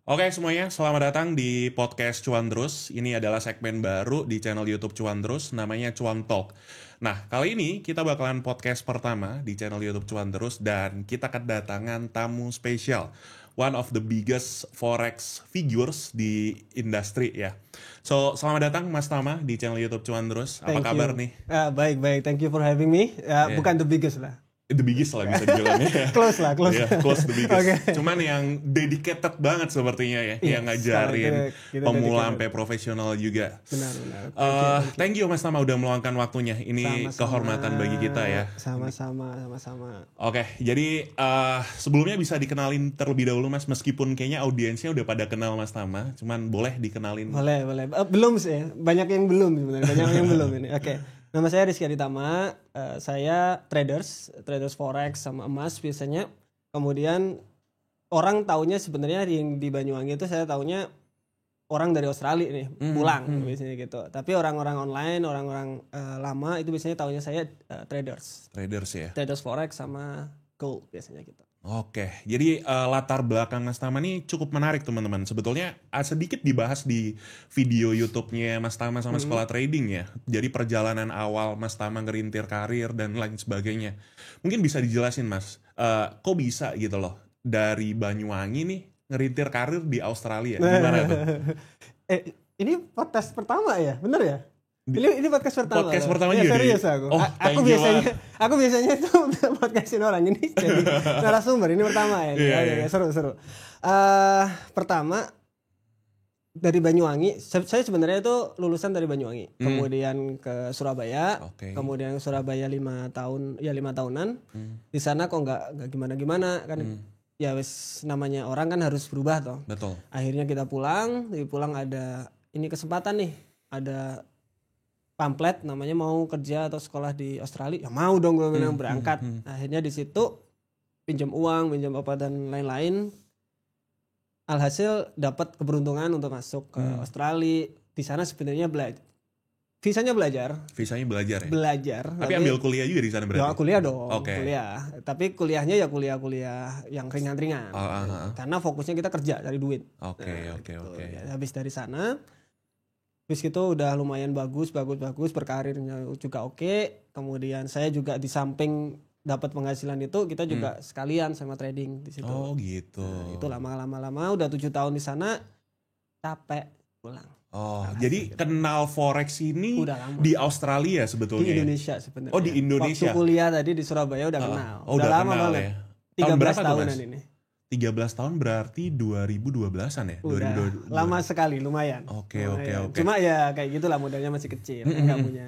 Oke semuanya, selamat datang di podcast Cuan Terus. Ini adalah segmen baru di channel YouTube Cuan Terus, namanya Cuan Talk. Nah, kali ini kita bakalan podcast pertama di channel YouTube Cuan Terus dan kita kedatangan tamu spesial. One of the biggest forex figures di industri ya. So, selamat datang Mas Tama di channel YouTube Cuan Terus. Apa kabar nih? Baik. Thank you for having me. Bukan the biggest lah. The biggest lah bisa dibilang ya. Close lah. Yeah, close the biggest. Okay. Cuman yang dedicated banget sepertinya ya, Yes, yang ngajarin kita pemula dedicated. sampai profesional juga. Benar. Thank you Mas Tama udah meluangkan waktunya. Ini Sama-sama. kehormatan bagi kita ya. Sama-sama. Oke, jadi sebelumnya bisa dikenalin terlebih dahulu Mas, meskipun kayaknya audiensnya udah pada kenal Mas Tama, cuman boleh dikenalin. Boleh. Belum sih, banyak yang belum sebenarnya. Banyak yang belum ini. Oke. Nama saya Rizky Aditama. Saya traders forex sama emas biasanya. Kemudian orang taunya sebenarnya di Banyuwangi itu saya taunya orang dari Australia nih pulang biasanya gitu. Tapi orang-orang online, orang-orang lama itu biasanya taunya saya traders Ya. Traders forex sama gold biasanya gitu. Oke, jadi latar belakang Mas Tama ini cukup menarik teman-teman. Sebetulnya sedikit dibahas di video YouTube-nya Mas Tama sama Sekolah Trading ya. Jadi perjalanan awal Mas Tama ngerintir karir dan lain sebagainya. Mungkin bisa dijelasin Mas, kok bisa gitu loh dari Banyuwangi nih ngerintir karir di Australia? Gimana tuh? Ini podcast pertama ya, bener ya? Ini podcast pertama. Podcast pertama ya, juga serius di- aku. Oh, Aku thank you aku biasanya itu podcastin orang ini jadi narasumber. Ini pertama ya. Iya. Seru. Pertama dari Banyuwangi. Saya sebenarnya itu lulusan dari Banyuwangi. Kemudian ke Surabaya. Oke. Kemudian ke Surabaya 5 tahunan. Di sana kok nggak gimana kan. Ya wes namanya orang kan harus berubah toh. Betul. Akhirnya kita pulang ada ini kesempatan nih, ada pamflet namanya mau kerja atau sekolah di Australia. Ya mau dong gue bilang berangkat. Akhirnya di situ pinjam uang, pinjam apa dan lain-lain. Alhasil dapat keberuntungan untuk masuk ke Australia. Di sana sebenarnya visanya belajar. Visanya belajar ya? Belajar. Tapi ambil kuliah juga di sana berarti? Ya kuliah dong, Oke. kuliah. Tapi kuliahnya ya kuliah yang ringan-ringan. Karena fokusnya kita kerja cari duit. Oke. Ya, habis dari sana, habis itu udah lumayan bagus, berkarirnya juga oke. Kemudian saya juga di samping dapat penghasilan itu, kita juga sekalian sama trading di situ. Oh gitu. Nah, itu lama udah 7 tahun di sana, capek pulang. Oh, jadi kenal forex ini Udah lama. di Australia sebetulnya. Di ya? Indonesia sebenarnya. Oh, di Indonesia. Waktu kuliah tadi di Surabaya udah kenal. Oh, udah lama kenal banget. ya. Tahun 13 berapa tuh, tahunan Mas? ini. 13 tahun berarti 2012-an ya? Udah 2022. lama sekali, lumayan. Oke. Cuma ya kayak gitulah, modalnya masih kecil, nggak punya.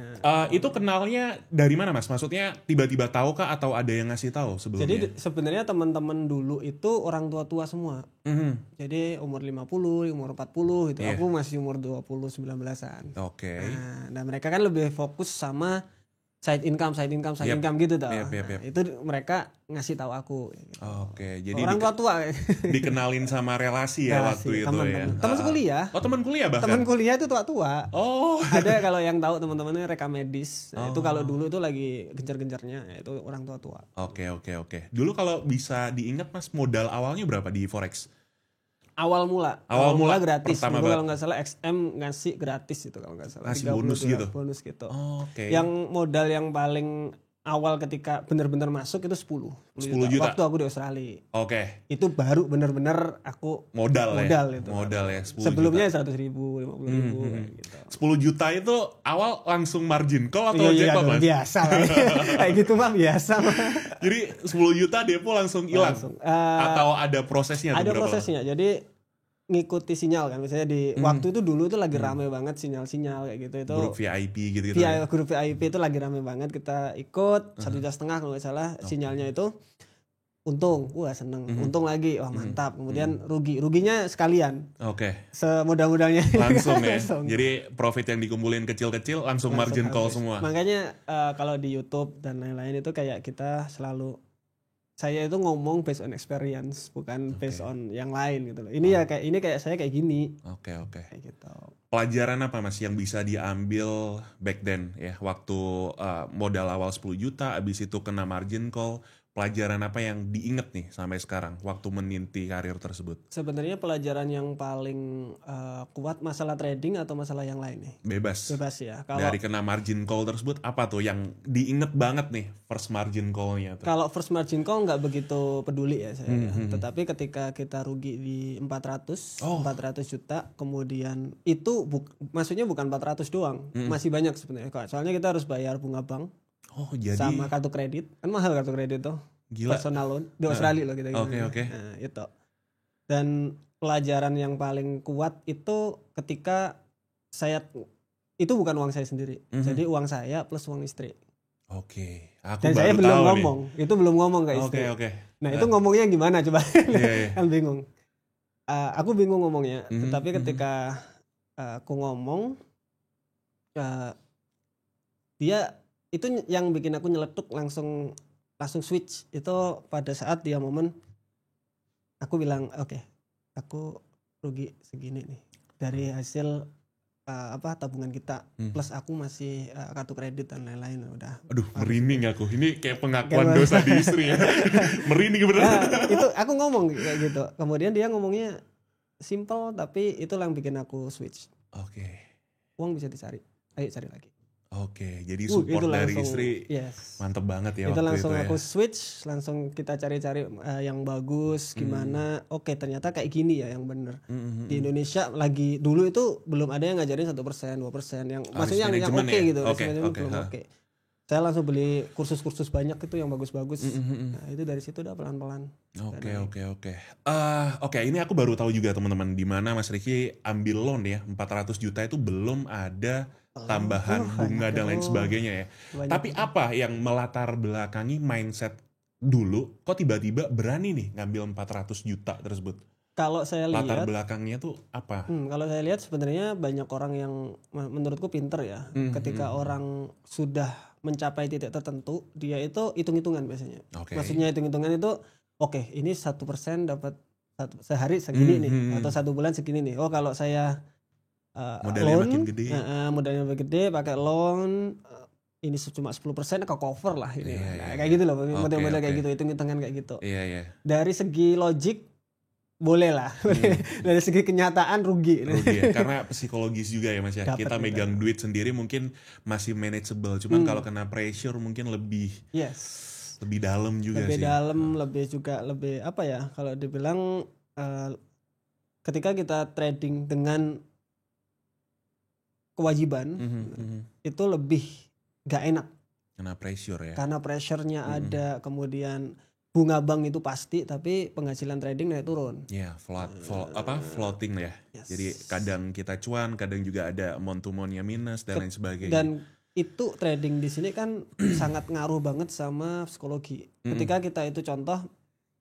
Itu kenalnya dari mana Mas? Maksudnya tiba-tiba tahu kah atau ada yang ngasih tahu sebelumnya? Jadi sebenarnya teman-teman dulu itu orang tua-tua semua. Jadi umur 50, umur 40 gitu. Iya. Aku masih umur 20 19-an. Oke. Nah, mereka kan lebih fokus sama side income gitu tau. Yep. Nah, itu mereka ngasih tahu aku. Gitu. Oke, jadi Orang tua-tua. dikenalin sama relasi ya waktu itu ya. Teman kuliah. Oh, teman kuliah bahkan. Teman kuliah itu tua-tua. Oh. Ada kalau yang tahu teman-temannya rekam medis. Nah, itu kalau dulu tuh lagi gencar-gencarnya, ya itu orang tua-tua. Oke. Dulu kalau bisa diingat Mas, modal awalnya berapa di forex? Awal mula gratis. pertama Dulu banget. kalau nggak salah XM ngasih gratis itu kalau nggak salah. Ngasih 30 bonus gitu? Bonus gitu. Oke. Yang modal yang paling awal ketika benar-benar masuk itu 10 juta. Waktu aku di Australia. Oke. Itu baru benar-benar aku Modal itu. Modal ya 10 Sebelumnya juta. 100.000, 50.000 kayak gitu. 10 juta itu awal langsung margin call atau Iya, jackpot Mas? biasa lah. Kayak gitu mah biasa mah. Jadi 10 juta depo langsung hilang? Langsung. Atau ada prosesnya? tuh Ada berapa? prosesnya. Jadi ngikuti sinyal kan, misalnya di waktu itu dulu tuh lagi rame banget sinyal kayak gitu itu. Grup VIP gitu-gitu Via ya? grup VIP itu lagi rame banget, kita ikut 1,5 jam kalau nggak salah. Sinyalnya itu untung, wah seneng. Untung lagi, wah mantap. Kemudian ruginya sekalian, Oke. semudah-mudahnya Langsung ya? Jadi profit yang dikumpulin kecil-kecil langsung margin call habis. semua? Makanya kalau di YouTube dan lain-lain itu kayak kita selalu, saya itu ngomong based on experience, bukan based on yang lain gitu loh. Ini ya kayak saya kayak gini. Oke. Kayak gitu. Pelajaran apa Mas yang bisa diambil back then ya? Waktu modal awal 10 juta, abis itu kena margin call. pelajaran apa yang diinget nih sampai sekarang waktu meninti karir tersebut? Sebenarnya pelajaran yang paling kuat masalah trading atau masalah yang lain nih? Bebas. Bebas ya. Kalau Dari kena margin call tersebut apa tuh yang diinget banget nih first margin call-nya tuh? kalau first margin call nggak begitu peduli ya saya. Tetapi ketika kita rugi di 400 juta, kemudian itu maksudnya bukan 400 doang, masih banyak sebenarnya. Soalnya kita harus bayar bunga bank. Oh, jadi Sama kartu kredit, kan mahal kartu kredit tuh. Gila. Personal loan di Australia loh kita. Oke. Nah, itu. Dan pelajaran yang paling kuat itu ketika itu bukan uang saya sendiri. Jadi uang saya plus uang istri. Oke. Aku Dan baru saya belum tahu ngomong. nih. Itu belum ngomong ke istri. Oke. Nah, itu ngomongnya gimana coba? Iya. Kan bingung. Aku bingung ngomongnya, tetapi ketika aku ngomong dia itu yang bikin aku nyeletuk langsung switch itu pada saat dia momen aku bilang oke, aku rugi segini nih dari hasil tabungan kita plus aku masih kartu kredit dan lain-lain udah. Aduh, merinding aku. Ini kayak pengakuan dosa di istri ya. Merinding beneran. Itu aku ngomong kayak gitu. Kemudian dia ngomongnya simple tapi itu yang bikin aku switch. Oke. Uang bisa dicari. Ayo cari lagi. Oke, jadi support dari istri mantep banget ya itu waktu langsung itu aku switch, langsung kita cari-cari yang bagus gimana. Oke, ternyata kayak gini ya yang bener. Di Indonesia lagi dulu itu belum ada yang ngajarin 1%, 2% yang maksudnya yang oke ya? gitu. Belum oke. Saya langsung beli kursus-kursus banyak itu yang bagus-bagus. Nah, itu dari situ udah pelan-pelan. Oke, ini aku baru tahu juga teman-teman di mana Mas Ricky ambil loan ya 400 juta itu belum ada tambahan bunga dan lain sebagainya ya. Tapi apa yang melatar belakangi mindset dulu kok tiba-tiba berani nih ngambil 400 juta tersebut? Kalau saya lihat latar belakangnya tuh apa? Kalau saya lihat sebenarnya banyak orang yang menurutku pinter ya. Ketika orang sudah mencapai titik tertentu, dia itu hitung-hitungan biasanya. Maksudnya hitung-hitungan itu oke, ini 1% dapat sehari segini nih atau 1 bulan segini nih. Oh, kalau saya modalnya loan, makin gede. Modalnya makin gede, pakai loan ini cuma 10% ke cover lah ini. Kayak gitu loh, model-model kayak gitu, hitung-hitungan kayak gitu. Iya. Dari segi logik boleh lah. Dari segi kenyataan rugi ya, karena psikologis juga ya Mas ya. Kita megang duit sendiri mungkin masih manageable, cuman kalau kena pressure mungkin lebih lebih dalam juga lebih sih. Lebih apa ya, kalau dibilang ketika kita trading dengan kewajiban itu lebih gak enak karena pressure ya. Karena pressure-nya ada, kemudian bunga bank itu pasti, tapi penghasilan trading naik turun. Ya, floating ya. Jadi kadang kita cuan, kadang juga ada amount to money minus dan lain sebagainya. Dan itu trading di sini kan sangat ngaruh banget sama psikologi. Ketika kita itu contoh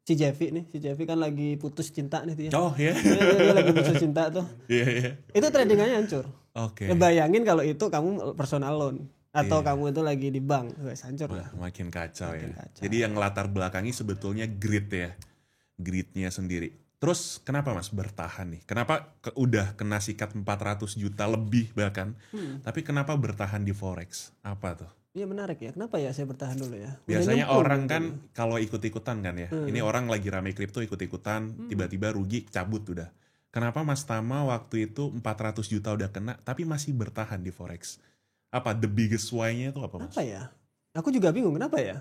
si Jeffy kan lagi putus cinta nih dia. Oh ya. Dia lagi putus cinta tuh. Iya. Itu tradingannya hancur. Oke. Bayangin kalau itu kamu personal loan. Atau kamu itu lagi di bank, hancur lah. Makin kacau ya. Jadi yang latar belakangi sebetulnya grit ya. Gritnya sendiri. Terus kenapa Mas bertahan nih? Kenapa udah kena sikat 400 juta lebih bahkan. Tapi kenapa bertahan di Forex? Apa tuh? Iya menarik ya. Kenapa ya saya bertahan dulu ya? Biasanya orang kan kalau ikut-ikutan kan ya. Ini orang lagi rame kripto ikut-ikutan. Tiba-tiba rugi cabut udah. Kenapa Mas Tama waktu itu 400 juta udah kena tapi masih bertahan di Forex? Apa the biggest why-nya itu apa Mas? Apa ya? Aku juga bingung kenapa ya.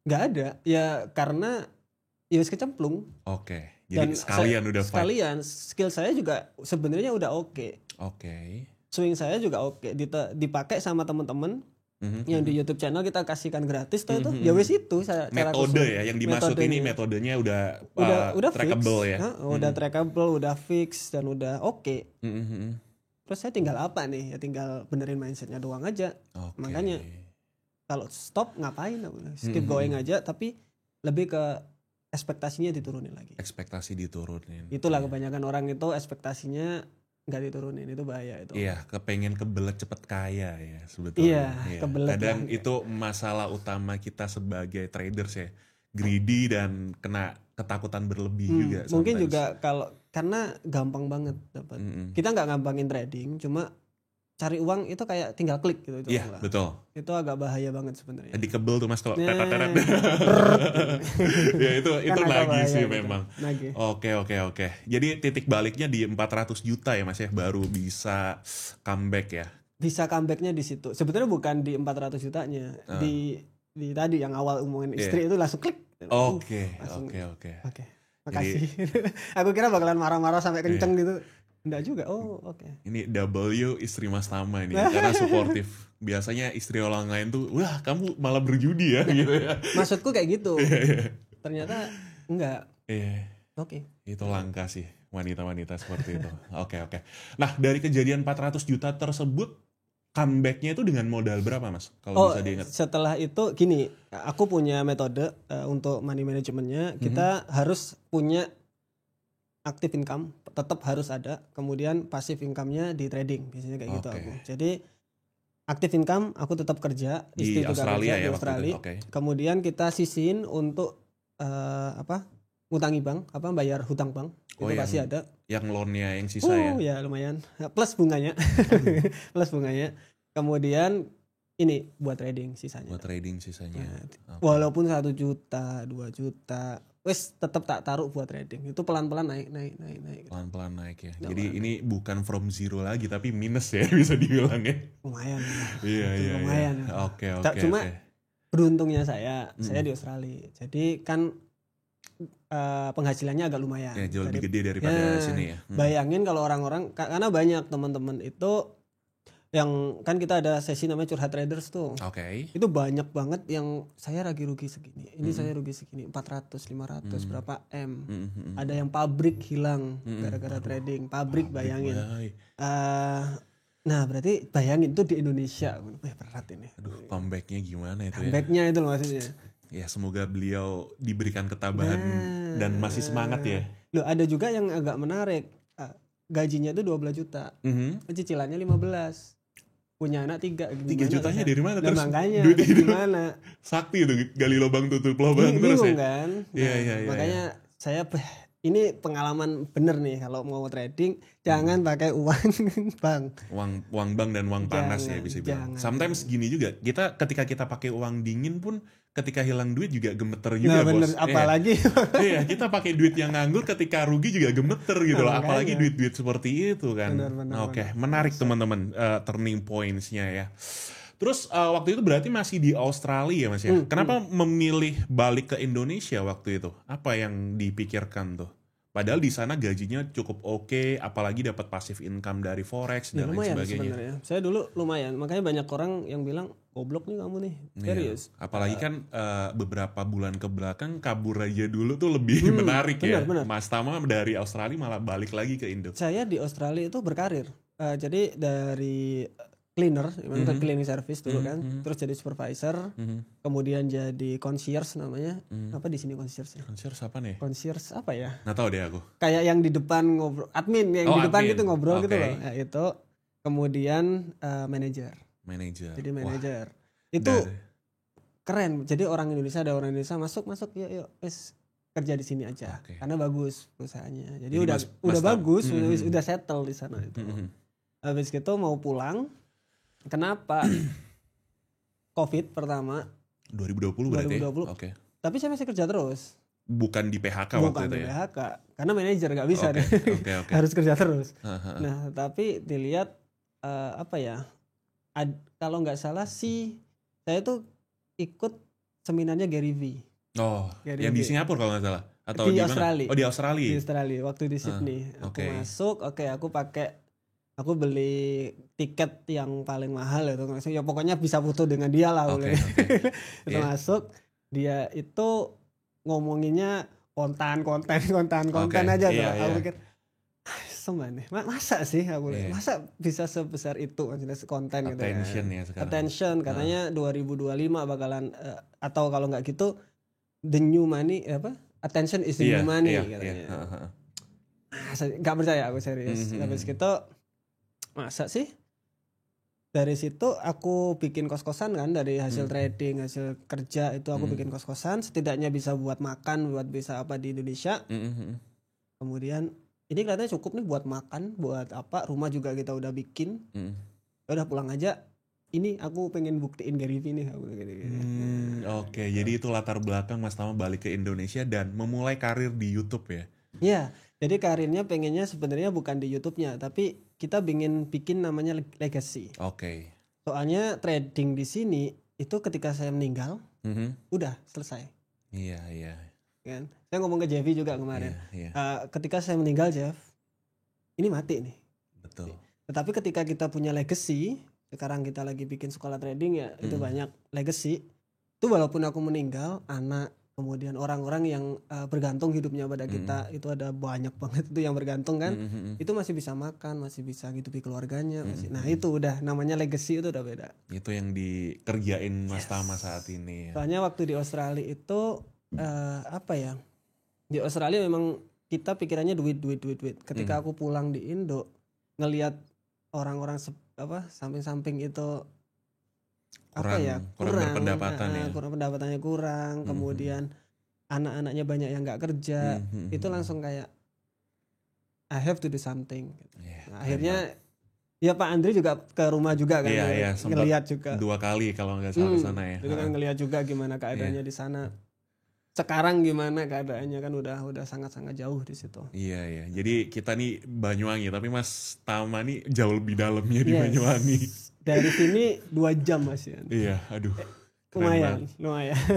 Gak ada. Ya karena ya kecemplung. Oke. Jadi sekalian udah fight. Sekalian. Skill saya juga sebenarnya udah oke. Swing saya juga oke. Dipakai sama teman-teman yang di YouTube channel kita kasihkan gratis tuh itu. Ya wes itu cara metode ya yang dimaksud ini metodenya udah trackable fix, ya. Udah trackable, udah fix dan udah oke. Terus saya tinggal apa nih? Ya tinggal benerin mindsetnya doang aja. Makanya kalau stop ngapain? Skip going aja. Tapi lebih ke ekspektasinya diturunin lagi. Ekspektasi diturunin. Itulah kebanyakan orang itu ekspektasinya nggak diturunin, itu bahaya itu. Iya, kepengen kebelet cepet kaya ya sebetulnya. Iya. Kebelet. Kadang itu masalah utama kita sebagai traders ya. Greedy dan kena ketakutan berlebih juga. Mungkin juga karena gampang banget dapat. Kita nggak gampangin trading, cuma cari uang itu kayak tinggal klik gitu. Iya, betul. Itu agak bahaya banget sebenarnya. Dikebel tuh Mas kalau Nah, teret-teret. Ya itu Kan agak nagih bahaya sih gitu. memang. Nagih. Oke. Jadi titik baliknya di 400 juta ya Mas ya, baru bisa comeback ya. Bisa comebacknya di situ. Sebetulnya bukan di 400 jutanya. Di tadi yang awal omongin istri itu langsung klik. Oke. Makasih. Aku kira bakalan marah-marah sampai kenceng gitu. Enggak juga. Oh, oke. Ini W istri Mas Tama ini karena suportif. Biasanya istri orang lain tuh, wah kamu malah berjudi ya gitu ya. Maksudku kayak gitu. Ternyata enggak. Iya. Oke. Itu langka sih wanita-wanita seperti itu. Oke. Nah dari kejadian 400 juta tersebut, comebacknya itu dengan modal berapa Mas? Kalau bisa diingat. Setelah itu gini, aku punya metode untuk money managementnya. Kita harus punya active income, tetap harus ada. Kemudian passive income-nya di trading, biasanya kayak gitu aku. Jadi active income aku tetap kerja, di Australia ya di Australia. Kemudian kita sisihin untuk ngutangi bank, bayar hutang bank. Itu pasti ada. Yang loan-nya yang sisa ya. Ya lumayan. Plus bunganya. Plus bunganya. Kemudian ini buat trading sisanya. Walaupun 1 juta, 2 juta, wes tetap tak taruh buat trading. Itu pelan-pelan naik. Pelan-pelan naik ya. Jadi ini bukan from zero lagi tapi minus ya bisa dibilang ya. Lumayan. Iya. Lumayan. Oke. Cuma beruntungnya saya di Australia. Jadi kan penghasilannya agak lumayan. Ya, jauh lebih gede daripada sini ya. Bayangin kalau orang-orang, karena banyak teman-teman itu yang kan kita ada sesi namanya curhat traders tuh. Itu banyak banget yang saya lagi rugi segini. Ini saya rugi segini 400, 500 berapa M. Ada yang pabrik hilang gara-gara trading. Pabrik bayangin. Nah berarti bayangin tuh di Indonesia. Berat ini. Aduh, comebacknya gimana itu comebacknya itu loh maksudnya. Ya semoga beliau diberikan ketabahan dan masih semangat ya. Loh ada juga yang agak menarik. Gajinya itu 12 juta. Cicilannya 15. Punya anak 3 jutanya dari mana terus? Makanya gimana? Sakti itu gali lubang tutup lubang terus ya. Kan? Iya. Makanya saya ini pengalaman bener nih kalau mau trading jangan pakai uang bank. Uang bank dan uang panas ya bisa bilang. Sometimes gini juga, ketika kita pakai uang dingin pun ketika hilang duit juga gemeter juga bener, bos. Apalagi iya, kita pakai duit yang nganggur ketika rugi juga gemeter gitu loh. Apalagi duit-duit seperti itu kan. Oke, menarik teman-teman turning points-nya ya. Terus waktu itu berarti masih di Australia ya Mas ya. Kenapa memilih balik ke Indonesia waktu itu? Apa yang dipikirkan tuh? Padahal di sana gajinya cukup oke, apalagi dapat passive income dari forex dan lain sebagainya. Sebenarnya. Saya dulu lumayan, makanya banyak orang yang bilang goblok nih kamu nih, serius. Apalagi kan beberapa bulan ke belakang kabur aja dulu tuh lebih menarik ya. Benar. Mas Tama dari Australia malah balik lagi ke Indo. Saya di Australia itu berkarir, jadi dari cleaner, cleaning service dulu kan, terus jadi supervisor, kemudian jadi concierge namanya, apa di sini concierge? Concierge apa nih? Concierge apa ya? Nggak tahu deh aku. Kayak yang di depan ngobrol, admin yang di depan gitu ngobrol gitu loh, ya, itu. Kemudian manajer. Jadi manajer. Itu keren. Jadi orang Indonesia ada orang Indonesia masuk yuk kerja di sini aja, karena bagus perusahaannya. Jadi udah bagus, udah settle di sana itu. Habis itu mau pulang. Kenapa? COVID pertama 2020 berarti. 2020. Tapi saya masih kerja terus. Bukan di PHK waktu itu ya. Bukan di PHK, karena manajer nggak bisa deh. Harus kerja terus. Nah, tapi dilihat kalau nggak salah sih saya tuh ikut seminarnya Gary V. Yang di Singapura kalau nggak salah. Atau di Australia. Di Australia. Di Australia, waktu di Sydney. Aku masuk, aku beli tiket yang paling mahal itu. Ya pokoknya bisa foto dengan dia lah. Itu masuk, dia itu ngomonginnya kontan aja tuh. Aku pikir nih, masa sih aku masa bisa sebesar itu konten gitu ya. Attention katanya 2025 bakalan atau kalau nggak gitu the new money attention is the new money katanya. Nggak percaya aku serius. Habis gitu masa sih? Dari situ aku bikin kos-kosan kan, dari hasil trading, hasil kerja itu aku bikin kos-kosan, setidaknya bisa buat makan, buat bisa apa di Indonesia. Kemudian ini kelihatannya cukup nih buat makan, buat apa, rumah juga kita udah bikin. udah pulang aja. Ini aku pengen buktiin Gary Vee nih. Oke, jadi itu latar belakang Mas Tama balik ke Indonesia dan memulai karir di YouTube ya? Iya, jadi karirnya pengennya sebenarnya bukan di YouTube-nya, tapi kita bikin namanya legacy. Oke. Soalnya trading di sini itu ketika saya meninggal, udah selesai. Iya. Kan? Saya ngomong ke Jeffy juga kemarin. Iya. Ketika saya meninggal, Jeff, ini mati nih. Betul. Tetapi ketika kita punya legacy, sekarang kita lagi bikin sekolah trading ya, itu banyak legacy. Itu walaupun aku meninggal, anak, kemudian orang-orang yang bergantung hidupnya pada kita, itu ada banyak banget itu yang bergantung kan, itu masih bisa makan, masih bisa hidupi keluarganya. Nah itu udah namanya legacy, itu udah beda. Itu yang dikerjain Mas Tama saat ini ya. Soalnya waktu di Australia itu apa ya, di Australia memang kita pikirannya duit. Ketika aku pulang di Indo, ngelihat orang-orang samping-samping itu kurang berpendapatan ya. Pendapatannya kurang, kemudian anak-anaknya banyak yang nggak kerja, itu langsung kayak I have to do something. Nah, akhirnya ya Pak Andri juga ke rumah juga kan, ngelihat juga 2 kali kalau nggak salah ke sana ya. Itu kan ngelihat juga gimana keadaannya di sana. Sekarang gimana keadaannya kan udah sangat-sangat jauh di situ. Iya. Jadi kita nih Banyuwangi, tapi Mas Tama nih jauh lebih dalamnya di Banyuwangi. Dari sini 2 jam Mas ya. Iya, aduh. Lumayan.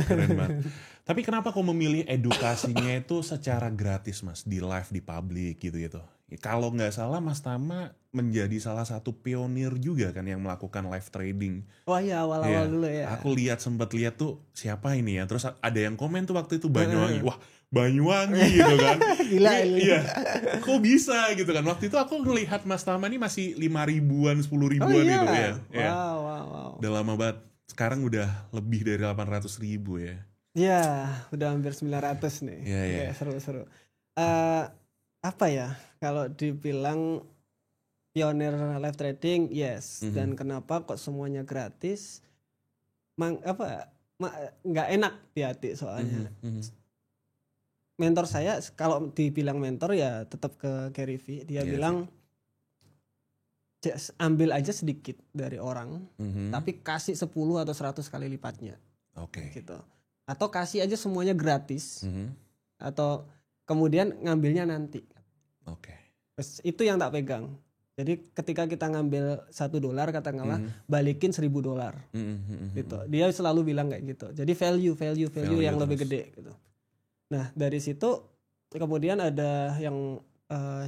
Keren banget. Tapi kenapa kau memilih edukasinya itu secara gratis Mas, di live, di publik gitu-gitu? Kalau nggak salah Mas Tama menjadi salah satu pionir juga kan yang melakukan live trading. Oh iya, awal-awal dulu ya. Aku sempat lihat tuh siapa ini ya. Terus ada yang komen tuh waktu itu Banyuwangi. Wah, Banyuwangi gitu kan. Gila ini. Iya. Kok bisa gitu kan. Waktu itu aku ngelihat Mas Tama nih masih 5.000-an, 10.000-an gitu ya. Wow. Udah lama banget. Sekarang udah lebih dari 800.000 ya. Iya, udah hampir 900 nih. Iya. Seru-seru. Apa ya? Kalau dibilang pionir live trading, yes. Dan kenapa kok semuanya gratis? Nggak enak di hati soalnya. Mentor saya, kalau dibilang mentor ya tetap ke Gary Vee. Dia bilang ambil aja sedikit dari orang, tapi kasih 10 atau 100 kali lipatnya. Oke. Gitu. Atau kasih aja semuanya gratis. Atau kemudian ngambilnya nanti. Oke. Itu yang tak pegang. Jadi ketika kita ngambil $1 katakanlah, balikin $1,000. Gitu. Dia selalu bilang kayak gitu. Jadi value yang lebih gede gitu. Nah, dari situ kemudian ada yang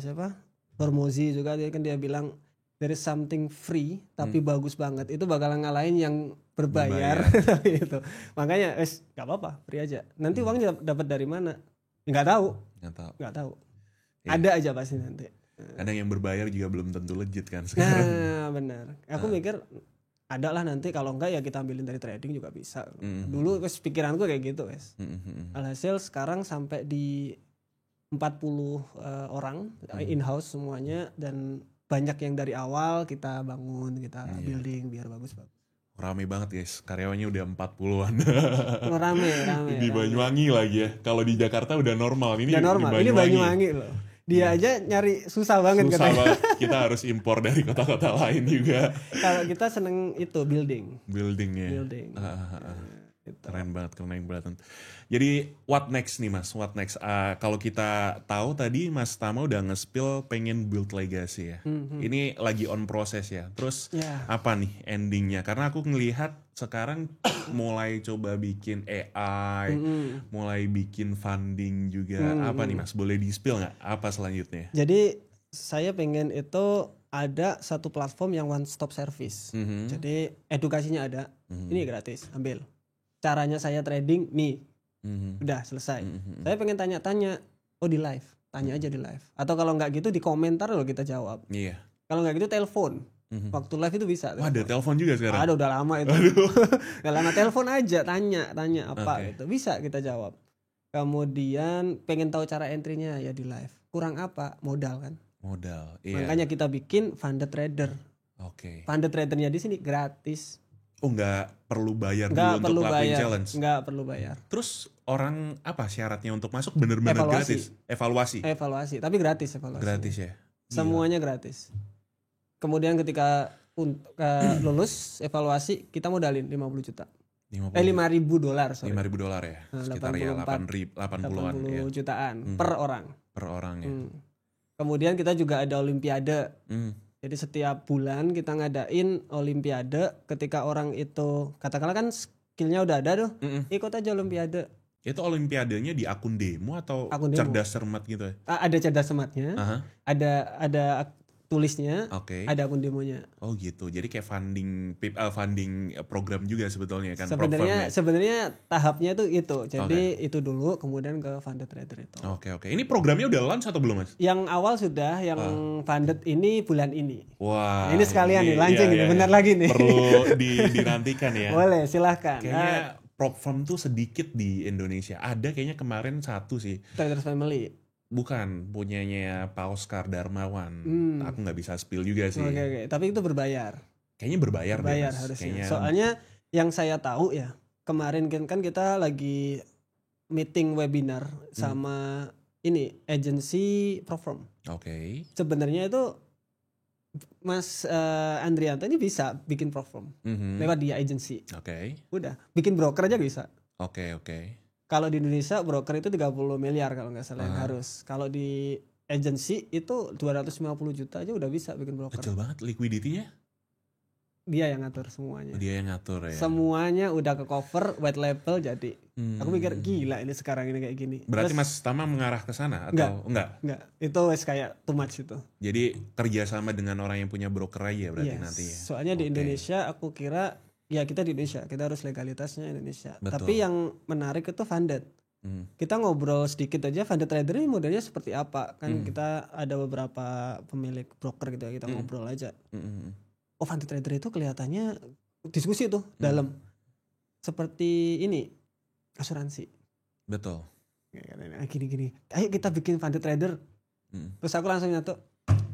siapa? Hormozi juga dia bilang there is something free tapi bagus banget. Itu bakalan ngalahin yang berbayar gitu. Makanya enggak apa-apa, free aja. Nanti uangnya dapat dari mana? Enggak tahu. Ya. Ada aja pasti nanti. Kadang yang berbayar juga belum tentu legit kan sekarang. Nah, benar. Aku mikir ada lah nanti, kalau enggak ya kita ambilin dari trading juga bisa. Dulu pikiranku kayak gitu, Alhasil sekarang sampai di 40 orang in-house semuanya, dan banyak yang dari awal kita bangun, kita building biar bagus-bagus. Rame banget guys, karyawannya udah 40-an. Rame. Di Banyuwangi lagi ya. Kalau di Jakarta udah normal. Ini Banyuwangi loh. Dia aja nyari susah banget katanya. Kita harus impor dari kota-kota lain juga. Kalau kita seneng itu building ya. Keren banget. Jadi what next nih Mas? Kalau kita tahu tadi Mas Tama udah nge-spill pengen build legacy ya. Ini lagi on proses ya. Terus apa nih endingnya? Karena aku ngelihat sekarang mulai coba bikin AI, mulai bikin funding juga. Apa nih Mas? Boleh di-spill nggak? Apa selanjutnya? Jadi saya pengen itu ada satu platform yang one stop service. Jadi edukasinya ada. Ini gratis, ambil. Caranya saya trading nih, udah selesai. Saya pengen tanya-tanya, di live, tanya aja di live. Atau kalau nggak gitu di komentar loh kita jawab. Iya. Kalau nggak gitu telepon. Waktu live itu bisa. Wah, ada telepon juga sekarang. Ada, udah lama itu. Udah lama, telepon aja, tanya apa gitu, bisa kita jawab. Kemudian pengen tahu cara entry-nya ya di live. Kurang apa? Modal kan. Iya. Makanya kita bikin funded trader. Oke. Funded tradernya di sini gratis. Oh, nggak perlu bayar dulu untuk lakuin challenge? Nggak perlu bayar. Terus orang apa syaratnya untuk masuk? Bener-bener gratis? Evaluasi, tapi gratis evaluasi. Gratis ya? Semuanya gratis. Kemudian ketika lulus evaluasi kita modalin 50 juta. 50 $5.000 sorry. $5.000 ya. Sekitar ya 80-an 80 ya. jutaan per orang. Per orang ya. Kemudian kita juga ada olimpiade. Hmm. Jadi setiap bulan kita ngadain olimpiade. Ketika orang itu katakanlah kan skillnya udah ada tuh, ikut aja olimpiade. Itu olimpiadenya di akun demo atau Akun demo. cerdas cermat gitu ya? Ada cerdas cermatnya, Aha. ada tulisnya, Oke. ada akun demonya. Oh gitu. Jadi kayak funding program juga sebetulnya kan. Sebenarnya tahapnya itu. Jadi itu dulu kemudian ke funded trader itu. Oke. Ini programnya udah launch atau belum, Mas? Yang awal sudah, yang funded ini bulan ini. Wah. Ini sekalian nih launching iya, ini bentar lagi nih. Perlu dinantikan ya. Boleh, silahkan. Kayaknya prop firm tuh sedikit di Indonesia. Ada kayaknya kemarin satu sih. Traders Family. Bukan, punyanya Pak Oscar Darmawan. Aku nggak bisa spill juga sih. Oke. Tapi itu berbayar. Kayaknya berbayar deh, Mas. Harusnya. Kayaknya... Soalnya yang saya tahu ya, kemarin kan kita lagi meeting webinar sama ini agensi prop firm. Oke. Sebenarnya itu Mas Andrianto ini bisa bikin prop firm lewat dia agensi. Oke. Udah, bikin broker aja bisa. Oke. Kalau di Indonesia broker itu 30 miliar kalau nggak salah yang harus. Kalau di agensi itu 250 juta aja udah bisa bikin broker. Kecil banget liquidity-nya. Dia yang ngatur semuanya. Dia yang ngatur ya. Semuanya udah ke cover white label jadi. Aku pikir gila ini sekarang ini kayak gini. Berarti Terus, Mas Tama mengarah ke sana atau enggak? Itu kayak too much itu. Jadi kerjasama dengan orang yang punya broker aja berarti nanti ya. Soalnya di Indonesia aku kira ya kita di Indonesia, kita harus legalitasnya Indonesia. Betul. Tapi yang menarik itu funded. Kita ngobrol sedikit aja funded trader ini modelnya seperti apa. Kan kita ada beberapa pemilik broker gitu ya, kita ngobrol aja. Oh funded trader itu kelihatannya diskusi tuh dalam. Seperti ini, asuransi. Betul. Gini. Ayo kita bikin funded trader. Terus aku langsung nyatu.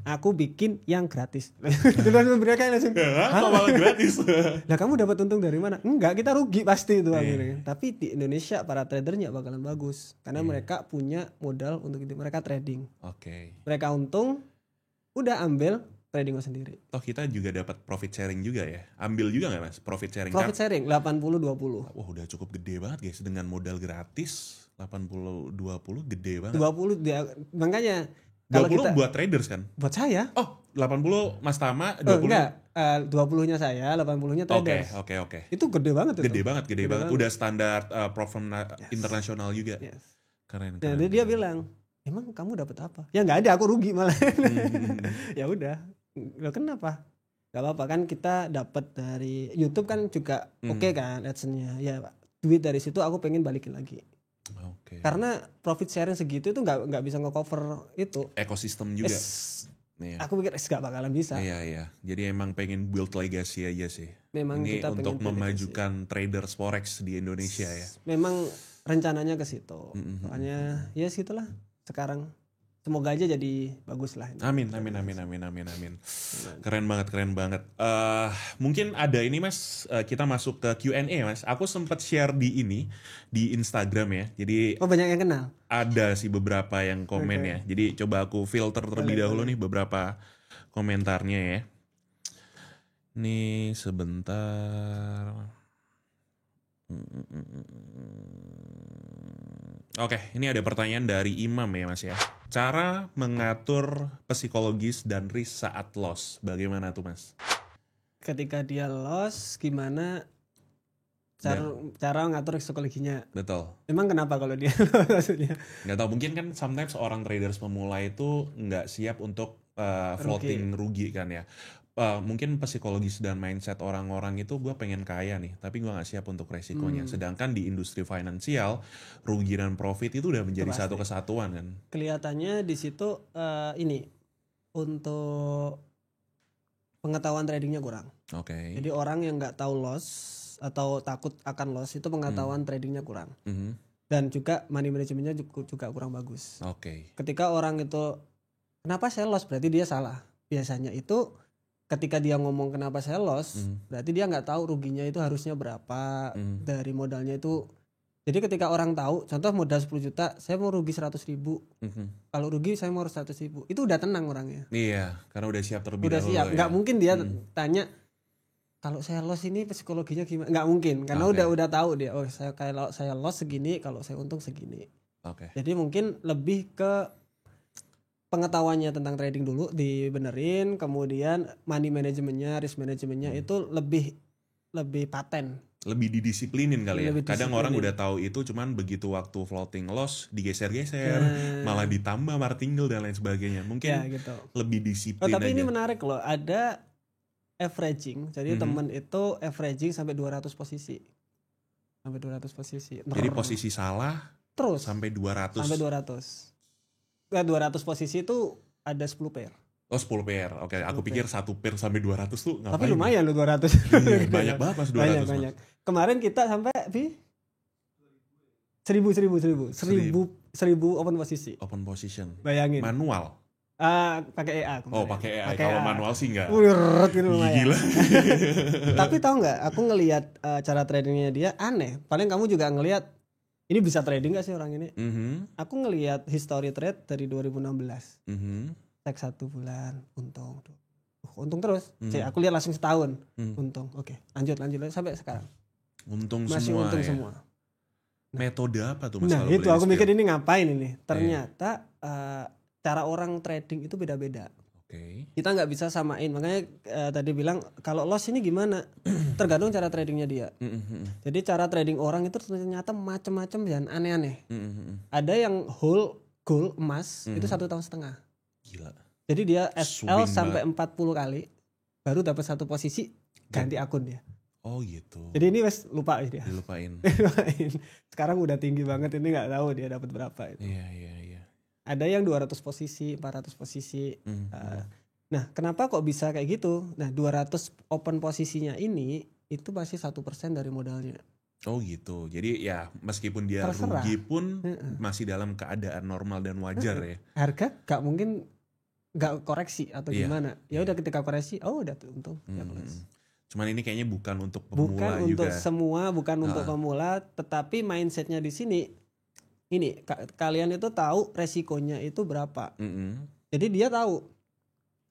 Aku bikin yang gratis. Mereka langsung, malah gratis. Nah kamu dapat untung dari mana? Enggak, kita rugi pasti itu akhirnya. Tapi di Indonesia para tradernya bakalan bagus karena mereka punya modal untuk itu, mereka trading. Oke. Mereka untung, udah ambil trading sendiri. Toh kita juga dapat profit sharing juga ya. Ambil juga nggak Mas profit sharing? Profit sharing 80-20. Wah udah cukup gede banget guys dengan modal gratis 80-20 gede banget. 20 dia makanya 20 kita, buat traders kan? Buat saya. Oh, 80 Mas Tama, 20. Enggak, 20-nya saya, 80-nya traders. Oke. Itu gede banget itu. Gede banget. Udah standar prop firm internasional juga. Yes. Keren. Jadi dia bilang, "Emang kamu dapat apa?" Ya enggak ada, aku rugi malah. Ya udah. Loh kenapa? Gak apa-apa kan kita dapat dari YouTube kan juga oke kan AdSense-nya. Ya, duit dari situ aku pengen balikin lagi. Oke. Karena profit sharing segitu itu nggak bisa nge-cover itu ekosistem juga. Iya. Aku pikir nggak bakalan bisa. Iya. Jadi emang pengen build legacy aja sih. Memang ini kita untuk memajukan traders forex di Indonesia ya. Memang rencananya ke situ. Makanya ya situlah sekarang. Semoga aja jadi bagus lah. Amin. Keren banget. Mungkin ada ini Mas, kita masuk ke Q&A Mas. Aku sempat share di Instagram ya. Jadi banyak yang kenal. Ada sih beberapa yang komen ya. Jadi coba aku filter terlebih dahulu nih beberapa komentarnya ya. Nih sebentar. Oke, ini ada pertanyaan dari Imam ya Mas ya. Cara mengatur psikologis dan risk saat loss, bagaimana tuh Mas? Ketika dia loss, gimana cara ngatur psikologinya? Betul. Emang kenapa kalau dia maksudnya? Nggak tahu, mungkin kan sometimes orang traders pemula itu nggak siap untuk floating rugi kan ya. Mungkin psikologis dan mindset orang-orang itu gue pengen kaya nih, tapi gue nggak siap untuk resikonya. Sedangkan di industri finansial rugi dan profit itu udah menjadi satu kesatuan kan. Kelihatannya di situ ini untuk pengetahuan tradingnya kurang. Oke. Jadi orang yang nggak tahu loss atau takut akan loss itu pengetahuan tradingnya kurang. Dan juga money managementnya juga kurang bagus. Oke. Ketika orang itu kenapa saya loss berarti dia salah. Biasanya itu ketika dia ngomong kenapa saya loss, berarti dia nggak tahu ruginya itu harusnya berapa, dari modalnya itu Jadi ketika orang tahu, contoh modal 10 juta, saya mau rugi 100.000. Kalau rugi saya mau 100.000. Itu udah tenang orangnya. Iya, karena udah siap terlebih Udah dahulu. siap. Ya. Nggak mungkin dia tanya, kalau saya loss ini psikologinya gimana? Nggak mungkin, karena udah tahu dia. Oh, kalau saya loss segini, kalau saya untung segini. Oke. Jadi mungkin lebih ke pengetahuannya tentang trading dulu dibenerin, kemudian money manajemennya, risk manajemennya itu lebih paten. Lebih didisiplinin kali ya. Lebih Kadang orang disiplinin. udah tahu itu, cuman begitu waktu floating loss digeser-geser, malah ditambah martingale dan lain sebagainya. Mungkin Ya gitu. lebih disiplin Tapi aja. ini menarik loh, ada averaging. Jadi temen itu averaging sampai 200 posisi. Sampai 200 posisi. Jadi posisi salah terus sampai 200. sampai 200. Nah, 200 posisi itu ada 10 pair. Oh 10 pair. Oke, aku pikir 1 pair sampai 200 tuh ngapain? Tapi lumayan loh 200. Iya, banyak banget Mas 200. Banyak. Kemarin kita sampai 1000 open posisi. Open position. Bayangin. Manual. Pakai EA. Oh, pakai AI. Kalau manual sih enggak. Lumayan. Gila. Tapi tahu nggak? Aku ngelihat cara tradingnya dia aneh. Paling kamu juga ngelihat ini bisa trading nggak sih orang ini? Aku ngelihat history trade dari 2016. Cek 1 bulan untung. Untung terus. Aku lihat langsung setahun untung. Oke, lanjut sampai sekarang. Untung Masih semua. untung ya. semua. Metode apa tuh Mas? Nah, kalau itu boleh aku di-spill? mikir ini ngapain ini? Ternyata cara orang trading itu beda-beda. Oke. Kita nggak bisa samain. Makanya tadi bilang kalau loss ini gimana? Tergantung cara tradingnya dia. Jadi cara trading orang itu ternyata macam-macam dan aneh-aneh. Ada yang whole gold emas itu 1,5 tahun. Gila. Jadi dia SL Swing sampai 40 kali baru dapat satu posisi, ganti akun dia. Oh gitu. Jadi ini wes lupa dia. Dilupain. Sekarang udah tinggi banget, ini nggak tahu dia dapat berapa itu. Iya. Ada yang 200 posisi, 400 posisi. Nah, kenapa kok bisa kayak gitu? Nah, 200 open posisinya ini itu masih 1% dari modalnya. Oh gitu. Jadi ya meskipun dia Terserah. rugi pun masih dalam keadaan normal dan wajar ya. Harga gak mungkin gak koreksi atau Iya. gimana. Ya udah ketika koreksi, oh udah untung. Ya plus. Cuman ini kayaknya bukan untuk Bukan pemula untuk juga. semua, bukan untuk pemula, tetapi mindsetnya di sini ini kalian itu tahu resikonya itu berapa. Jadi dia tahu.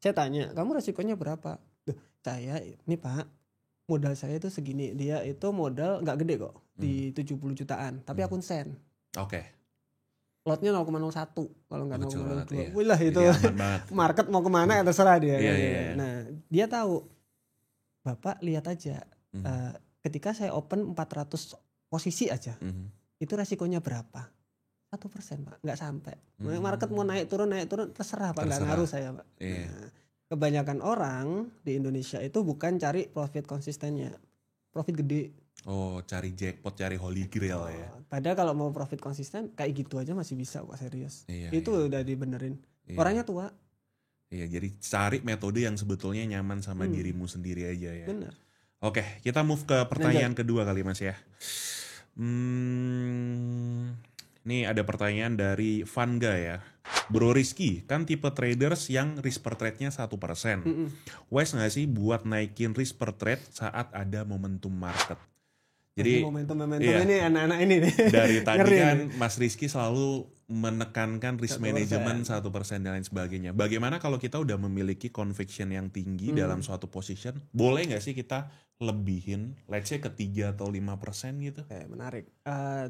Saya tanya, kamu resikonya berapa? Duh, saya ini Pak, modal saya itu segini. Dia itu modal nggak gede kok, di 70 jutaan, tapi akun sen. Oke. Lotnya 0,01 kalau nggak Kecil banget, 0,02. iya. Wih lah itu. Jadi aman banget. Market mau kemana ya terserah dia. Iya, kan. iya. Nah dia tahu. Bapak lihat aja. Ketika saya open 400 posisi aja, itu resikonya berapa? 1% Pak, nggak sampai. Market mau naik turun terserah Pak, nggak ngaruh saya Pak. Iya. Nah, kebanyakan orang di Indonesia itu bukan cari profit konsistennya, profit gede. Oh, cari jackpot, cari holy grail ya. Padahal kalau mau profit konsisten kayak gitu aja masih bisa kok, serius. Iya, Itu udah dibenerin. Iya. Orangnya tua, Iya, jadi cari metode yang sebetulnya nyaman sama dirimu sendiri aja ya. bener. Oke, kita move ke pertanyaan kedua kali Mas ya. Ini ada pertanyaan dari Vanga ya. Bro Rizky, kan tipe traders yang risk per trade-nya 1%. Wise nggak sih buat naikin risk per trade saat ada momentum market? Jadi momentum iya. ini anak-anak ini nih. Dari tadi Ngeri kan nih. Mas Rizky selalu menekankan risk 1%. management 1% dan lain sebagainya. Bagaimana kalau kita udah memiliki conviction yang tinggi dalam suatu position, boleh nggak sih kita lebihin, let's say ke 3 atau 5% gitu? Menarik.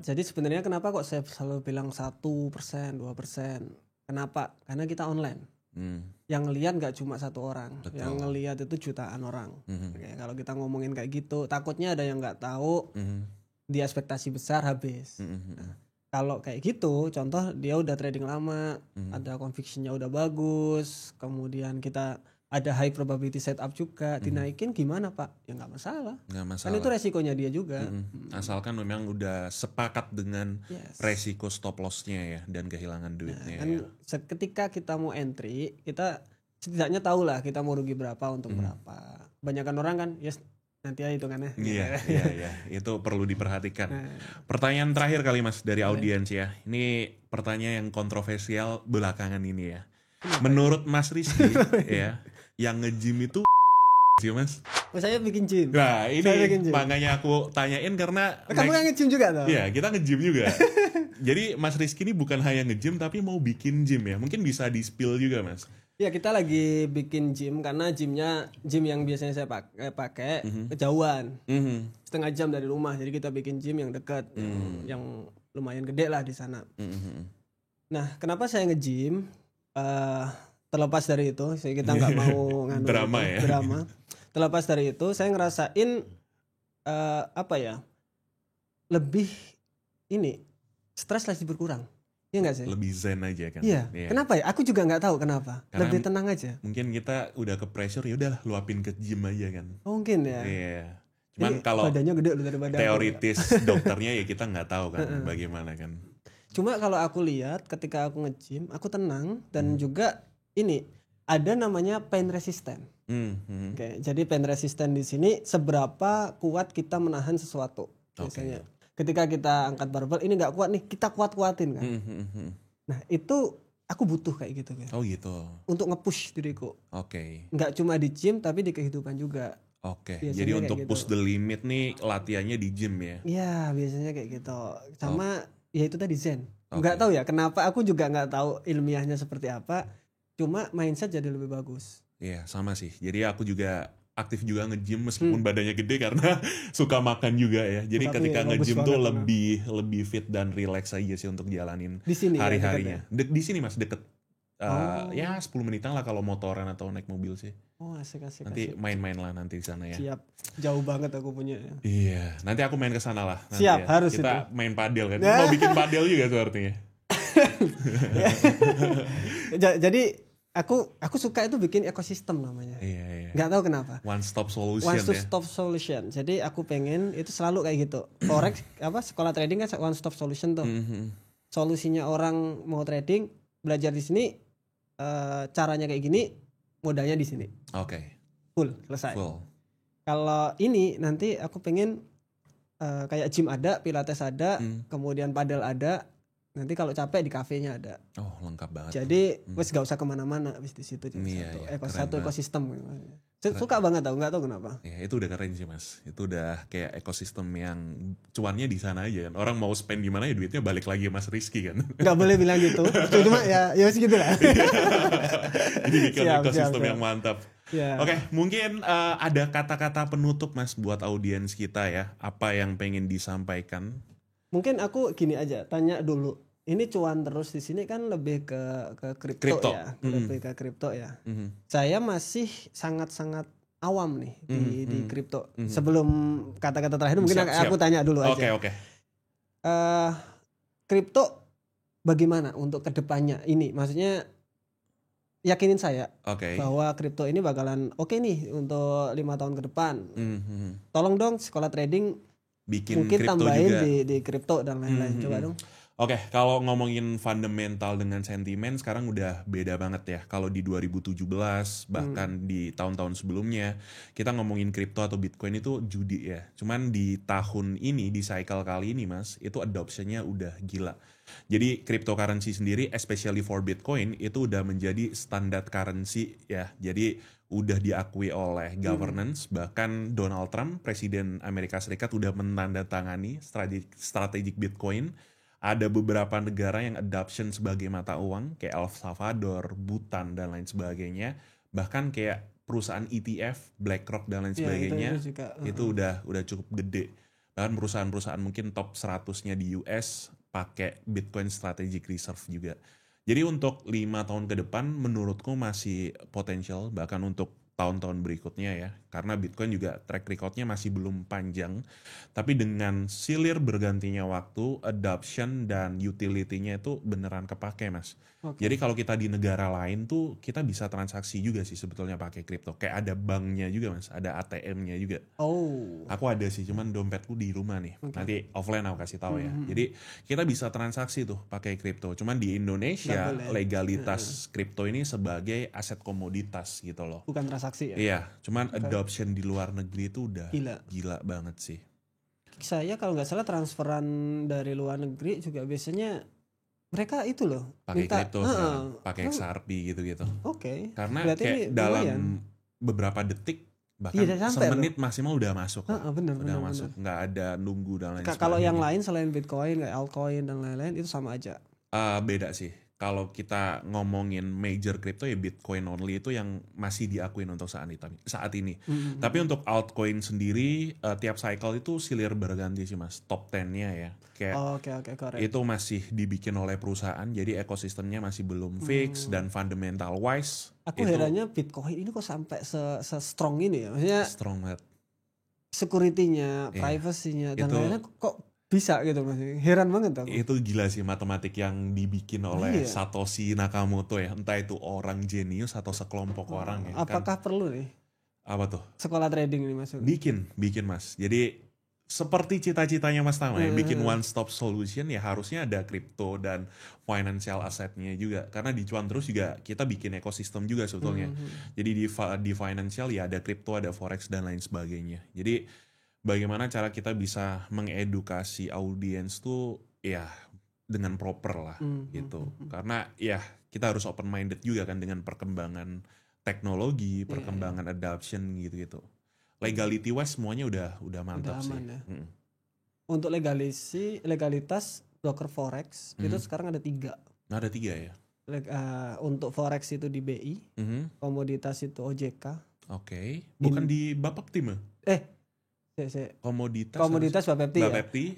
Jadi sebenarnya kenapa kok saya selalu bilang 1%, 2%? Kenapa? Karena kita online. Yang ngelihat nggak cuma satu orang, Betul. yang ngelihat itu jutaan orang. Oke, kalau kita ngomongin kayak gitu, takutnya ada yang nggak tahu, di ekspektasi besar habis. Nah, kalau kayak gitu, contoh dia udah trading lama, ada convictionnya udah bagus, kemudian kita ada high probability setup juga, dinaikin gimana Pak? Ya nggak masalah. Nggak masalah. Kan itu resikonya dia juga. Asalkan memang udah sepakat dengan Yes. resiko stop loss-nya ya dan kehilangan duitnya. Kan ketika kita mau entry, kita setidaknya tahu lah kita mau rugi berapa, untung berapa. Kebanyakan orang kan, yes nanti aja hitungannya. Iya, itu perlu diperhatikan. Pertanyaan terakhir kali Mas dari audiens ya. Ini pertanyaan yang kontroversial belakangan ini ya. Menurut Mas Rizky ya, yang nge-gym itu sih Mas? Oh, saya bikin gym. Nah Saya ini bikin gym. makanya aku tanyain karena Kamu yang nge-gym juga tuh? Iya, kita nge-gym juga. Jadi Mas Rizky ini bukan hanya nge-gym tapi mau bikin gym ya. Mungkin bisa di-spill juga, Mas. Ya, kita lagi bikin gym karena gym yang biasanya saya pakai kejauhan. Setengah jam dari rumah. Jadi kita bikin gym yang dekat, yang lumayan gede lah di sana. Nah, kenapa saya nge-gym? Terlepas dari itu, kita nggak mau nganu Drama itu, ya. drama. Terlepas dari itu, saya ngerasain lebih ini stres lagi berkurang. Iya nggak sih? Lebih zen aja kan. Iya. Kenapa ya? Aku juga nggak tahu kenapa. Karena lebih tenang aja. Mungkin kita udah ke pressure, ya udah luapin ke gym aja kan. Oh, mungkin ya. Iya. Cuman Jadi, kalau badannya gede loh daripada teoritis dokternya ya kita nggak tahu kan bagaimana kan. Cuma kalau aku lihat ketika aku nge-gym, aku tenang dan juga ini ada namanya pain resistant. Oke, jadi pain resistant di sini seberapa kuat kita menahan sesuatu. Biasanya ketika kita angkat barbel ini nggak kuat nih, kita kuat-kuatin kan. Nah, itu aku butuh kayak gitu kan. Oh gitu. Untuk nge-push diriku. Oke. Nggak cuma di gym tapi di kehidupan juga. Oke. Biasanya Jadi kayak untuk gitu. push the limit nih latihannya di gym ya. Iya, biasanya kayak gitu. Sama ya itu tadi zen. Nggak tahu ya kenapa, aku juga nggak tahu ilmiahnya seperti apa. Cuma mindset jadi lebih bagus. Iya, sama sih. Jadi aku juga aktif juga nge-gym meskipun badannya gede karena suka makan juga ya. Jadi Tapi ketika bagus nge-gym tuh banget, lebih fit dan relax aja sih untuk jalanin Di sini ya, hari-harinya. dekat Di sini Mas deket. Ya 10 menitan lah kalau motoran atau naik mobil sih. Oh, asik. Nanti main-main lah nanti di sana ya. Siap. Jauh banget aku punya. Iya, nanti aku main ke sana lah. Nanti Siap, ya. harus kita itu. main padel kan. Mau bikin padel juga sepertinya. Jadi aku suka itu bikin ekosistem namanya. Iya. Nggak tahu kenapa. One stop solution One ya. stop solution. Jadi aku pengen itu selalu kayak gitu. Forex sekolah trading kan one stop solution tuh. Solusinya orang mau trading, belajar di sini, caranya kayak gini, modalnya di sini. Oke. Full, selesai. Full. Kalau ini nanti aku pengen kayak gym ada, pilates ada, kemudian padel ada. Nanti kalau capek di kafenya ada. Oh, lengkap banget. Jadi wes gak usah kemana-mana habis di situ. Satu ekosistem. Suka banget tau, nggak tahu kenapa. Ya itu udah keren sih Mas. Itu udah kayak ekosistem yang cuannya di sana aja kan. Orang mau spend di mana ya duitnya balik lagi ke Mas Rizky kan. Nggak boleh bilang gitu. Cuma ya segitu lah. Jadi bikin ekosistem siap. yang mantap. Ya. Oke, mungkin ada kata-kata penutup Mas buat audiens kita ya. Apa yang pengen disampaikan? Mungkin aku gini aja, tanya dulu. Ini cuan terus di sini kan lebih ke kripto ya, lebih ke kripto ya. Saya masih sangat-sangat awam nih di kripto. Sebelum kata-kata terakhir mungkin aku tanya dulu aja. Oke. Kripto bagaimana untuk kedepannya ini? Maksudnya yakinin saya bahwa kripto ini bakalan oke nih untuk 5 tahun ke depan. Tolong dong sekolah trading bikin mungkin kripto tambahin juga di kripto dan lain-lain. Coba dong. Oke, kalau ngomongin fundamental dengan sentimen sekarang udah beda banget ya. Kalau di 2017 bahkan di tahun-tahun sebelumnya kita ngomongin kripto atau Bitcoin itu judi ya. Cuman di tahun ini, di cycle kali ini Mas, itu adoptionnya udah gila. Jadi cryptocurrency sendiri, especially for Bitcoin, itu udah menjadi standar currency ya. Jadi udah diakui oleh governance, bahkan Donald Trump, Presiden Amerika Serikat, udah menandatangani strategic Bitcoin. Ada beberapa negara yang adoption sebagai mata uang, kayak El Salvador, Bhutan, dan lain sebagainya. Bahkan kayak perusahaan ETF, BlackRock, dan lain sebagainya, itu udah cukup gede. Bahkan perusahaan-perusahaan mungkin top 100-nya di US pakai Bitcoin Strategic Reserve juga. Jadi untuk 5 tahun ke depan menurutku masih potensial, bahkan untuk tahun-tahun berikutnya ya. Karena Bitcoin juga track record-nya masih belum panjang. Tapi dengan silir bergantinya waktu, adoption dan utility-nya itu beneran kepake Mas. Jadi kalau kita di negara lain tuh kita bisa transaksi juga sih sebetulnya pakai kripto. Kayak ada banknya juga Mas, ada ATM-nya juga. Oh. Aku ada sih, cuman dompetku di rumah nih. Nanti offline aku kasih tahu ya. Jadi kita bisa transaksi tuh pakai kripto. Cuman di Indonesia legalitas kripto ini sebagai aset komoditas gitu loh. Bukan transaksi ya? Iya, cuman adoption di luar negeri itu udah gila banget sih. Saya kalau nggak salah transferan dari luar negeri juga biasanya mereka itu loh pakai kripto, pakai XRP gitu-gitu. Oke. Karena berarti kayak dalam beberapa detik Bahkan Tidak sampai semenit maksimal udah masuk. bener, Udah masuk, nggak ada nunggu dan lain Kalau sebagainya. yang lain selain Bitcoin kayak altcoin dan lain-lain itu sama aja. Beda sih. Kalau kita ngomongin major crypto ya Bitcoin only itu yang masih diakuin untuk saat ini. Tapi untuk altcoin sendiri tiap cycle itu silir berganti sih mas. Top 10-nya ya. Kayak Oke, correct. itu masih dibikin oleh perusahaan, jadi ekosistemnya masih belum fix dan fundamental wise. Aku herannya Bitcoin ini kok sampai se-strong ini ya. Maksudnya Strong banget. security-nya, privacy-nya dan lain-lain kok bisa gitu mas. Heran banget aku. Itu gila sih matematik yang dibikin oleh Satoshi Nakamoto ya. Entah itu orang jenius atau sekelompok orang ya. Apakah perlu nih Apa tuh? sekolah trading ini mas? Bikin mas. Jadi seperti cita-citanya Mas Tama ya, bikin one stop solution ya harusnya ada kripto dan financial assetnya juga. Karena di Cuan Terus juga kita bikin ekosistem juga sebetulnya. Jadi di financial ya ada kripto, ada forex dan lain sebagainya. Jadi bagaimana cara kita bisa mengedukasi audiens tuh ya dengan proper lah gitu. Karena ya kita harus open minded juga kan dengan perkembangan teknologi, perkembangan adoption gitu-gitu. Legality wise semuanya udah mantap sih. Ya. Untuk legalitas broker forex itu sekarang ada 3. Nah, ada 3 ya. Untuk forex itu di BI, komoditas itu OJK. Oke. Bukan di Bapepti mah? Komoditas Bapepti. Bapepti.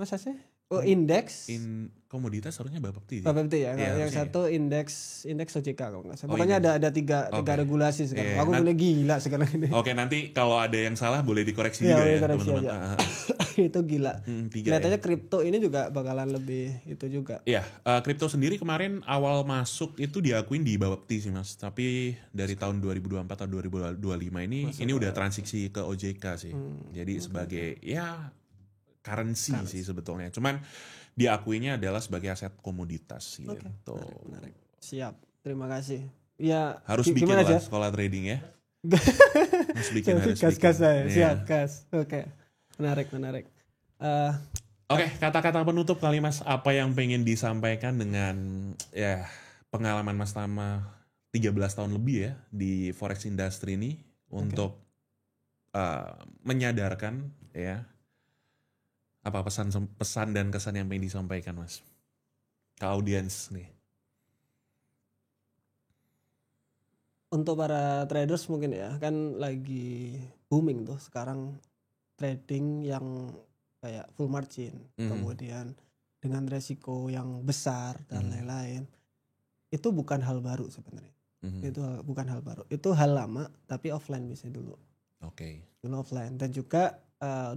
Masa sih? Indeks. Komoditas harusnya Bapepti. Bapepti ya. Yang satu indeks OJK kalau nggak salah. Pokoknya ada tiga regulasi sekarang. Aku mulai gila sekarang ini. Oke, nanti kalau ada yang salah boleh dikoreksi juga ya teman-teman. Itu gila. Kelihatannya kripto ini juga bakalan lebih itu juga. Iya, kripto sendiri kemarin awal masuk itu diakuin di Bapepti sih mas. Tapi dari tahun 2024 atau 2025 ini udah transisi ke OJK sih. Jadi sebagai ya currency sih sebetulnya. Cuman diakuinya adalah sebagai aset komoditas gitu. Menarik. Siap. Terima kasih. Ya, harus bikin lah sekolah trading ya. Harus bikin. Kas saya. Siap, kas. Oke. Menarik. Oke, kata-kata penutup kali mas, apa yang pengen disampaikan dengan ya pengalaman Mas Tama 13 tahun lebih ya di forex industry ini untuk menyadarkan ya apa pesan dan kesan yang pengen disampaikan mas ke audiens nih? Untuk para traders mungkin ya kan lagi booming tuh sekarang trading yang kayak full margin, kemudian dengan resiko yang besar dan lain-lain. Itu bukan hal baru sebenarnya. Itu bukan hal baru. Itu hal lama tapi offline bisa dulu. Oke. Dulu offline dan juga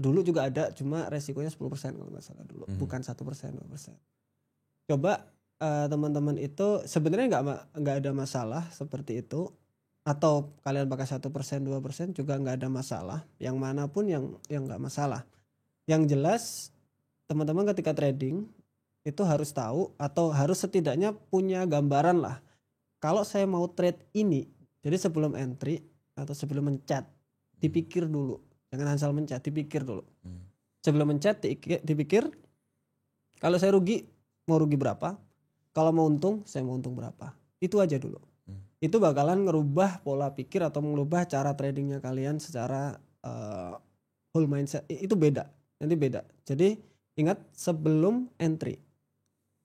dulu juga ada cuma resikonya 10% kalau nggak salah dulu, bukan 1%, 2%. Coba teman-teman itu sebenarnya nggak ada masalah seperti itu, atau kalian pakai 1%, 2% juga nggak ada masalah. Yang manapun yang nggak masalah. Yang jelas teman-teman ketika trading itu harus tahu atau harus setidaknya punya gambaran lah. Kalau saya mau trade ini, jadi sebelum entry atau sebelum mencet dipikir dulu. Jangan asal mencet, dipikir dulu. Sebelum mencet dipikir, kalau saya rugi, mau rugi berapa? Kalau mau untung, saya mau untung berapa? Itu aja dulu. Itu bakalan ngerubah pola pikir atau mengubah cara tradingnya kalian secara whole mindset. Itu beda, nanti beda. Jadi ingat sebelum entry,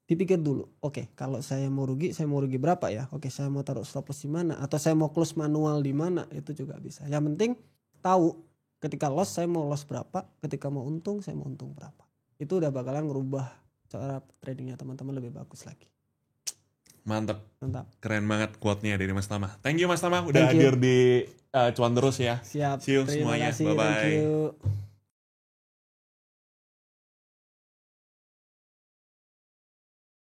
dipikir dulu. Oke, kalau saya mau rugi berapa ya? Oke, saya mau taruh stop loss di mana? Atau saya mau close manual di mana? Itu juga bisa. Yang penting tahu. Ketika loss saya mau loss berapa, ketika mau untung saya mau untung berapa. Itu udah bakalan ngerubah cara tradingnya teman-teman lebih bagus lagi. Mantap. Keren banget quote-nya dari Mas Tama. Thank you Mas Tama udah hadir di Cuan Terus ya. Siap. See you semuanya. Bye-bye. Thank you.